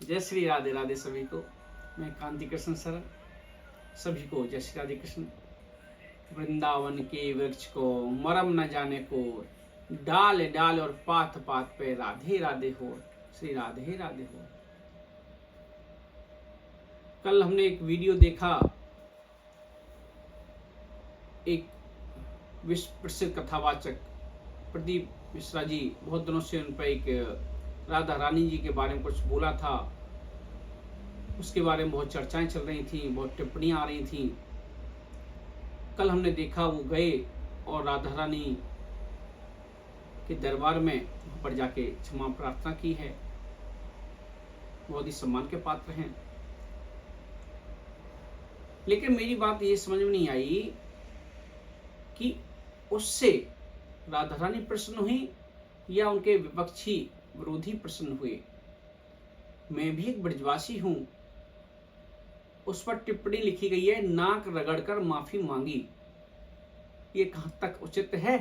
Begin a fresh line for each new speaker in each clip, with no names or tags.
जय श्री राधे राधे सभी को। मैं कांति कृष्ण सर सभी को जय श्री राधे कृष्ण। वृंदावन के वृक्ष को मरम न जाने को, डाल डाल और पात पात पे राधे राधे हो, श्री राधे राधे हो। कल हमने एक वीडियो देखा, एक विश्व प्रसिद्ध कथावाचक प्रदीप मिश्रा जी बहुत दिनों से उन पर एक राधा रानी जी के बारे में कुछ बोला था। उसके बारे में बहुत चर्चाएं चल रही थी, बहुत टिप्पणियां आ रही थी। कल हमने देखा वो गए और राधा रानी के दरबार में वहां पर जाके क्षमा प्रार्थना की है। बहुत ही सम्मान के पात्र हैं। लेकिन मेरी बात ये समझ में नहीं आई कि उससे राधा रानी प्रसन्न हुई या उनके विपक्षी विरोधी प्रसन्न हुए। मैं भी एक ब्रजवासी हूं। उस पर टिप्पणी लिखी गई है, नाक रगड़कर माफी मांगी। ये कहां तक उचित है?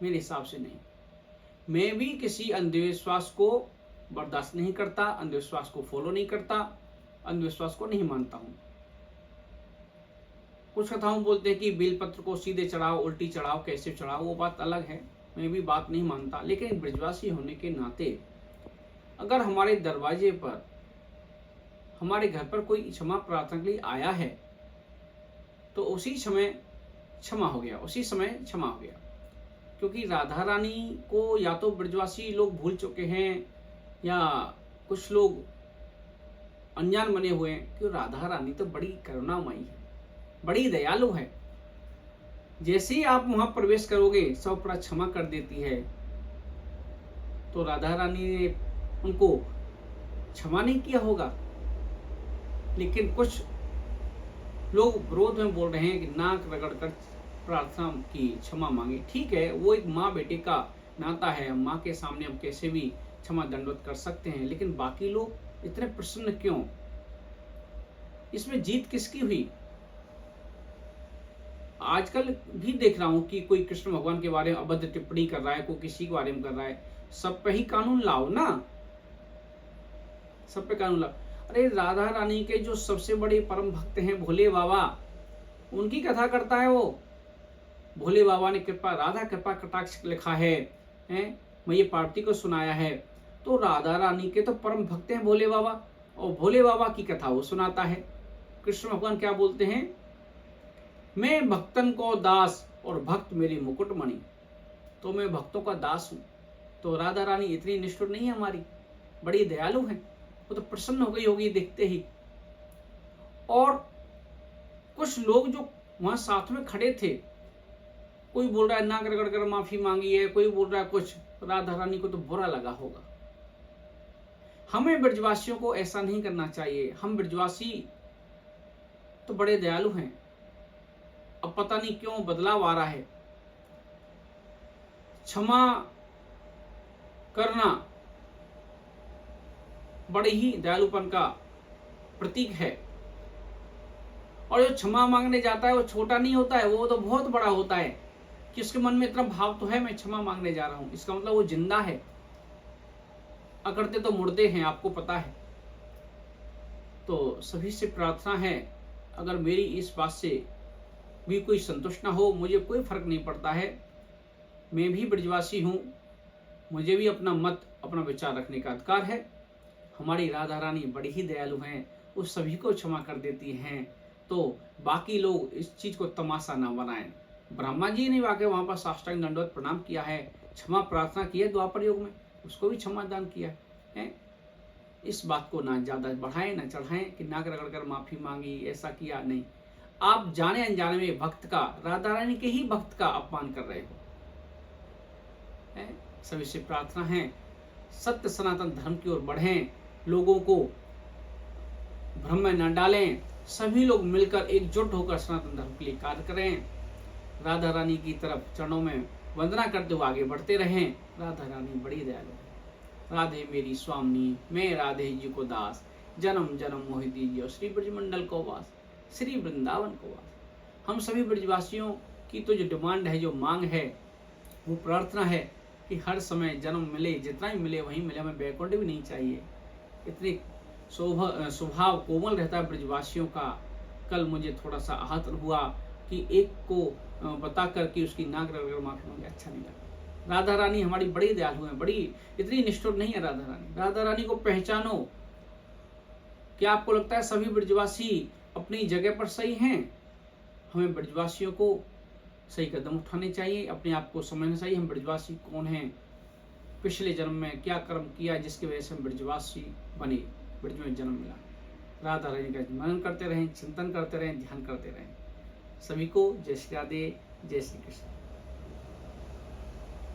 मेरे हिसाब से नहीं। मैं भी किसी अंधविश्वास को बर्दाश्त नहीं करता, अंधविश्वास को फॉलो नहीं करता, अंधविश्वास को नहीं मानता हूं। कुछ कथाओं बोलते हैं कि बेलपत्र को सीधे चढ़ाओ, उल्टी चढ़ाओ, कैसे चढ़ाओ, वो बात अलग है। मैं भी बात नहीं मानता। लेकिन ब्रजवासी होने के नाते अगर हमारे दरवाजे पर, हमारे घर पर कोई क्षमा प्रार्थना के लिए आया है तो उसी समय क्षमा हो गया, उसी समय क्षमा हो गया। क्योंकि राधा रानी को या तो ब्रजवासी लोग भूल चुके हैं या कुछ लोग अनजान बने हुए हैं कि राधा रानी तो बड़ी करुणामयी है, बड़ी दयालु है। जैसे ही आप वहां प्रवेश करोगे सब पर क्षमा कर देती है। तो राधा रानी ने उनको क्षमा नहीं किया होगा। लेकिन कुछ लोग विरोध में बोल रहे हैं कि नाक रगड़कर प्रार्थना की, क्षमा मांगी। ठीक है, वो एक माँ बेटे का नाता है, माँ के सामने हम कैसे भी क्षमा दंडवत कर सकते हैं। लेकिन बाकी लोग इतने प्रसन्न क्यों? इसमें जीत किसकी हुई? आजकल भी देख रहा हूं कि कोई कृष्ण भगवान के बारे में अभद्र टिप्पणी कर रहा है, कोई किसी के बारे में कर रहा है। सब पे ही कानून लाओ ना, सब पे कानून लाओ। अरे राधा रानी के जो सबसे बड़े परम भक्त हैं भोले बाबा, उनकी कथा करता है वो। भोले बाबा ने कृपा, राधा कृपा कटाक्ष लिखा है, मैं ये पार्टी को सुनाया है। तो राधा रानी के तो परम भक्त हैं भोले बाबा, और भोले बाबा की कथा वो सुनाता है। कृष्ण भगवान क्या बोलते हैं? मैं भक्तन को दास और भक्त मेरी मुकुटमणि। तो मैं भक्तों का दास हूं। तो राधा रानी इतनी निष्ठुर नहीं है हमारी, बड़ी दयालु है। वो तो प्रसन्न हो गई होगी देखते ही। और कुछ लोग जो वहां साथ में खड़े थे, कोई बोल रहा है नाक रगड़ कर माफी मांगी है, कोई बोल रहा है कुछ। राधा रानी को तो बुरा लगा होगा। हमें ब्रजवासियों को ऐसा नहीं करना चाहिए। हम ब्रजवासी तो बड़े दयालु हैं। अब पता नहीं क्यों बदलाव आ रहा है। क्षमा करना बड़े ही दयालुपन का प्रतीक है। और जो क्षमा मांगने जाता है वो छोटा नहीं होता है, वो तो बहुत बड़ा होता है कि उसके मन में इतना भाव तो है, मैं क्षमा मांगने जा रहा हूं। इसका मतलब वो जिंदा है। अकड़ते तो मुर्दे हैं, आपको पता है। तो सभी से प्रार्थना है, अगर मेरी इस बात से भी कोई संतुष्ट ना हो, मुझे कोई फर्क नहीं पड़ता है। मैं भी ब्रजवासी हूं, मुझे भी अपना मत, अपना विचार रखने का अधिकार है। हमारी राधा रानी बड़ी ही दयालु हैं, वो सभी को क्षमा कर देती हैं। तो बाकी लोग इस चीज को तमाशा ना बनाएं। ब्रह्मा जी ने वाकई वहां पर साष्टांग दंडवत प्रणाम किया है, क्षमा प्रार्थना की है द्वापर युग में, उसको भी क्षमा दान किया है। इस बात को ना ज्यादा बढ़ाएं ना चढ़ाएं कि नाक रगड़कर माफी मांगी, ऐसा किया नहीं। आप जाने अनजाने में भक्त का, राधा रानी के ही भक्त का अपमान कर रहे हो। सभी से प्रार्थना है, सत्य सनातन धर्म की ओर बढ़ें, लोगों को भ्रम में न डालें। सभी लोग मिलकर एकजुट होकर सनातन धर्म के लिए कार्य करें। राधा रानी की तरफ चरणों में वंदना करते हुए आगे बढ़ते रहें। राधा रानी बड़ी दयालु है। राधे मेरी स्वामी, मैं राधे जी को दास, जन्म जन्म मोहि दीजिए श्री ब्रजमंडल को वास, श्री वृंदावन को वास। हम सभी ब्रजवासियों की तो जो डिमांड है, जो मांग है, वो प्रार्थना है कि हर समय जन्म मिले, जितना ही मिले वहीं मिले, हमें बैकुंठ भी नहीं चाहिए। इतने स्वभाव कोमल रहता है ब्रजवासियों का। कल मुझे थोड़ा सा आहत हुआ कि एक को बता कर कि उसकी नाक रगड़ माफी मांगे, अच्छा नहीं लगा। राधा रानी हमारी बड़ी दयालु है, बड़ी इतनी निष्ठुर नहीं है राधा रानी। राधा रानी को पहचानो। क्या आपको लगता है सभी ब्रजवासी अपनी जगह पर सही हैं? हमें ब्रजवासियों को सही कदम उठाने चाहिए, अपने आप को समझना चाहिए हम ब्रजवासी कौन हैं, पिछले जन्म में क्या कर्म किया जिसकी वजह से हम ब्रजवासी बने, ब्रज में जन्म मिला। राधा रानी का मनन करते रहें, चिंतन करते रहें, ध्यान करते रहें। सभी को जय श्री राधे, जय श्री कृष्ण।